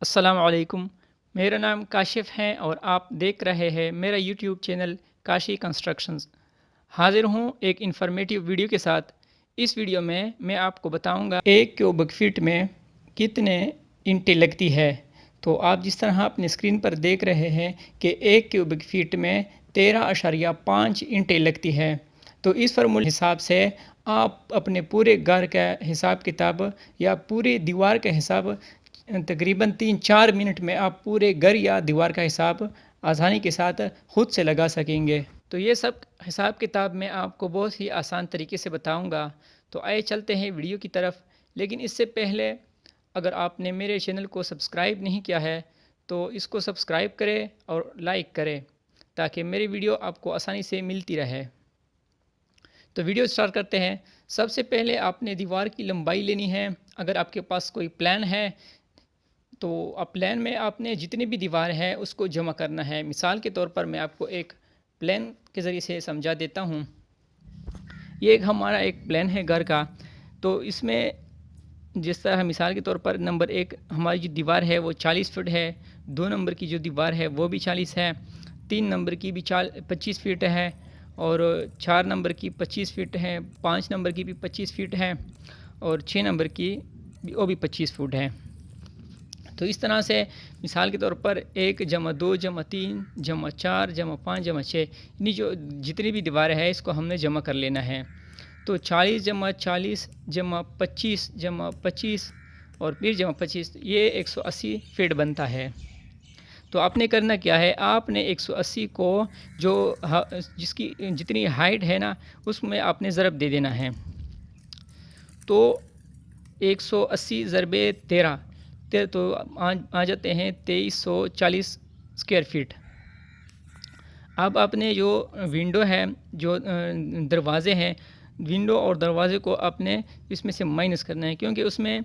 السلام علیکم، میرا نام کاشف ہے اور آپ دیکھ رہے ہیں میرا یوٹیوب چینل کاشی کنسٹرکشنز۔ حاضر ہوں ایک انفارمیٹیو ویڈیو کے ساتھ۔ اس ویڈیو میں آپ کو بتاؤں گا ایک کیوبک فٹ میں کتنے اینٹیں لگتی ہے۔ تو آپ جس طرح اپنے اسکرین پر دیکھ رہے ہیں کہ ایک کیوبک فٹ میں 13.5 اینٹیں لگتی ہے۔ تو اس فارمولے حساب سے آپ اپنے پورے گھر کا حساب کتاب یا پوری دیوار کا حساب تقریباً 3-4 منٹ میں آپ پورے گھر یا دیوار کا حساب آسانی کے ساتھ خود سے لگا سکیں گے۔ تو یہ سب حساب کتاب میں آپ کو بہت ہی آسان طریقے سے بتاؤں گا۔ تو آئے چلتے ہیں ویڈیو کی طرف، لیکن اس سے پہلے اگر آپ نے میرے چینل کو سبسکرائب نہیں کیا ہے تو اس کو سبسکرائب کرے اور لائک کرے تاکہ میری ویڈیو آپ کو آسانی سے ملتی رہے۔ تو ویڈیو سٹارٹ کرتے ہیں۔ سب سے پہلے آپ نے دیوار کی لمبائی لینی ہے۔ اگر آپ کے پاس کوئی پلان ہے تو پلان میں آپ نے جتنی بھی دیوار ہے اس کو جمع کرنا ہے۔ مثال کے طور پر میں آپ کو ایک پلان کے ذریعے سے سمجھا دیتا ہوں۔ یہ ہمارا ایک پلان ہے گھر کا۔ تو اس میں جس طرح مثال کے طور پر نمبر 1 ہماری جو دیوار ہے وہ 40 فٹ ہے، 2 نمبر کی جو دیوار ہے وہ بھی 40 ہے، 3 نمبر کی بھی 25 فٹ ہے، اور 4 نمبر کی 25 فٹ ہے، 5 نمبر کی بھی 25 فٹ ہے، اور 6 نمبر کی وہ بھی 25 فٹ ہے۔ تو اس طرح سے مثال کے طور پر 1 جمع 2 جمع 3 جمع 4 جمع 5 جمع 6 یعنی جو جتنی بھی دیواریں ہیں اس کو ہم نے جمع کر لینا ہے۔ تو 40 جمع 40 جمع 25 جمع 25 اور پھر جمع 25 یہ 180 فٹ بنتا ہے۔ تو آپ نے کرنا کیا ہے، آپ نے 180 کو جو جس کی جتنی ہائٹ ہے نا اس میں آپ نے ضرب دے دینا ہے۔ تو 180 ضرب 13 تو آ جاتے ہیں 2340 اسکوائر فٹ۔ اب آپ نے جو ونڈو ہے، جو دروازے ہیں، ونڈو اور دروازے کو آپ نے اس میں سے مائنس کرنا ہے کیونکہ اس میں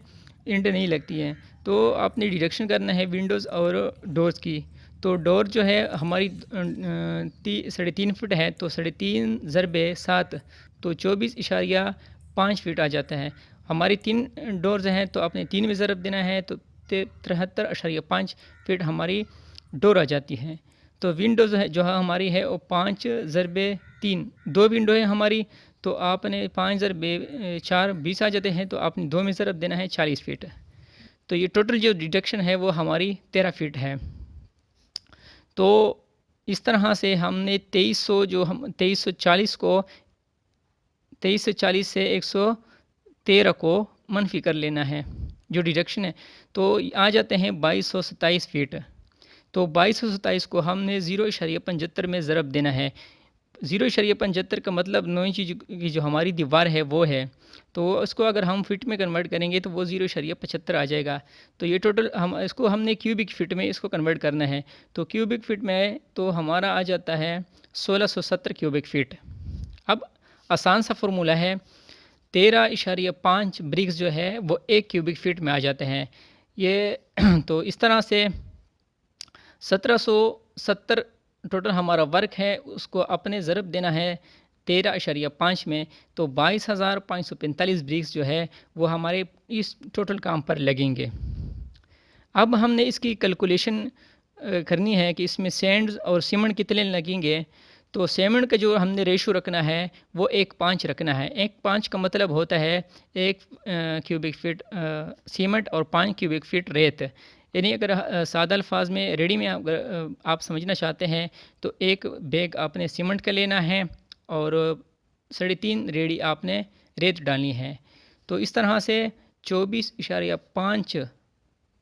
اینٹیں نہیں لگتی ہیں۔ تو آپ نے ڈیڈکشن کرنا ہے ونڈوز اور ڈورز کی۔ تو ڈور جو ہے ہماری 3.5 فٹ ہے، تو 3.5 ضرب 7 تو 24.5 فٹ آ جاتا ہے۔ ہماری 3 ڈورز ہیں تو آپ نے 3 میں ضرب دینا ہے تو 73.5 فٹ ہماری ڈور آ جاتی ہے۔ تو ونڈوز جو ہماری ہے وہ 5 ضرب 3 2 ونڈو ہے ہماری، تو آپ نے 5 ضرب 4 20 آ جاتے ہیں، تو آپ نے 2 میں ضرب دینا ہے 40 فٹ۔ تو یہ ٹوٹل جو ڈیڈکشن ہے وہ ہماری 13 فٹ ہے۔ تو اس طرح سے ہم نے 2340 کو 2340 سے 113 کو منفی کر لینا ہے جو ڈیڈکشن ہے، تو آ جاتے ہیں 2227 فٹ۔ تو 2227 کو ہم نے 0.75 میں ضرب دینا ہے۔ 0.75 کا مطلب 9 انچ کی جو ہماری دیوار ہے وہ ہے، تو اس کو اگر ہم فٹ میں کنورٹ کریں گے تو وہ 0.75 آ جائے گا۔ تو یہ ٹوٹل ہم نے کیوبک فٹ میں اس کو کنورٹ کرنا ہے۔ تو کیوبک فٹ میں تو ہمارا آ جاتا ہے 1670 کیوبک فٹ۔ اب آسان سا فارمولہ ہے، 13.5 برکس جو ہے وہ 1 کیوبک فٹ میں آ جاتے ہیں۔ یہ تو اس طرح سے 1770 ٹوٹل ہمارا ورک ہے، اس کو اپنے ضرب دینا ہے 13.5 میں، تو 22,545 برکس جو ہے وہ ہمارے اس ٹوٹل کام پر لگیں گے۔ اب ہم نے اس کی کیلکولیشن کرنی ہے کہ اس میں سینڈز اور سیمنٹ کتنے لگیں گے۔ تو سیمنٹ کا جو ہم نے ریشو رکھنا ہے وہ 1:5 رکھنا ہے۔ 1:5 کا مطلب ہوتا ہے 1 کیوبک فٹ سیمنٹ اور 5 کیوبک فٹ ریت۔ یعنی اگر سادہ الفاظ میں ریڈی میں آپ سمجھنا چاہتے ہیں تو 1 بیگ آپ نے سیمنٹ کا لینا ہے اور 3.5 ریڈی آپ نے ریت ڈالنی ہے۔ تو اس طرح سے 24.5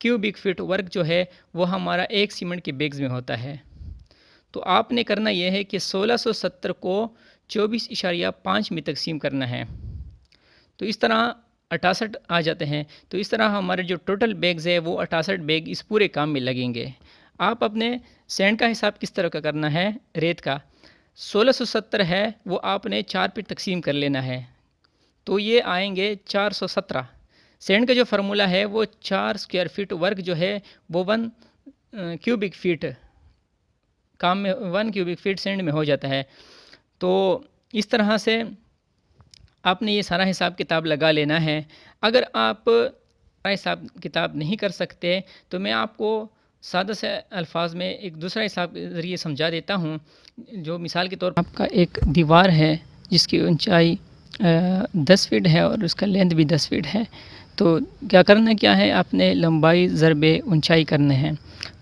کیوبک فٹ ورک جو ہے وہ ہمارا 1 سیمنٹ کے بیگز میں ہوتا ہے۔ تو آپ نے کرنا یہ ہے کہ 1670 کو 24.5 میں تقسیم کرنا ہے، تو اس طرح 68 آ جاتے ہیں۔ تو اس طرح ہمارے جو ٹوٹل بیگز ہے وہ 68 بیگ اس پورے کام میں لگیں گے۔ آپ اپنے سینڈ کا حساب کس طرح کا کرنا ہے، ریت کا 1670 ہے وہ آپ نے 4 پہ تقسیم کر لینا ہے، تو یہ آئیں گے 417۔ سینڈ کا جو فارمولہ ہے وہ 4 اسکوائر فٹ ورک جو ہے وہ 1 کیوبک فٹ کام میں 1 کیوبک فٹ سینڈ میں ہو جاتا ہے۔ تو اس طرح سے آپ نے یہ سارا حساب کتاب لگا لینا ہے۔ اگر آپ حساب کتاب نہیں کر سکتے تو میں آپ کو سادہ سے الفاظ میں ایک دوسرا حساب کے ذریعے سمجھا دیتا ہوں. جو مثال کے طور پر آپ کا ایک دیوار ہے جس کی اونچائی 10 فٹ ہے اور اس کا لینتھ بھی 10 فٹ ہے. تو کیا کرنا کیا ہے، آپ نے لمبائی ضرب اونچائی کرنے ہیں.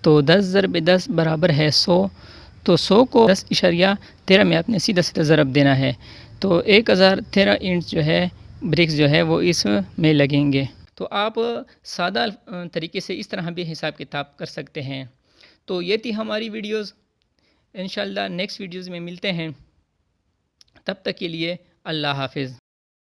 تو 10 ضرب 10 برابر ہے 100. تو 100 کو 10.13 میں آپ نے سیدھا سیدھا ضرب دینا ہے. تو 1013 اینچ جو ہے برکس جو ہے وہ اس میں لگیں گے. تو آپ سادہ طریقے سے اس طرح بھی حساب کتاب کر سکتے ہیں. تو یہ تھی ہماری ویڈیوز. انشاءاللہ نیکسٹ ویڈیوز میں ملتے ہیں. تب تک کے لیے اللہ حافظ.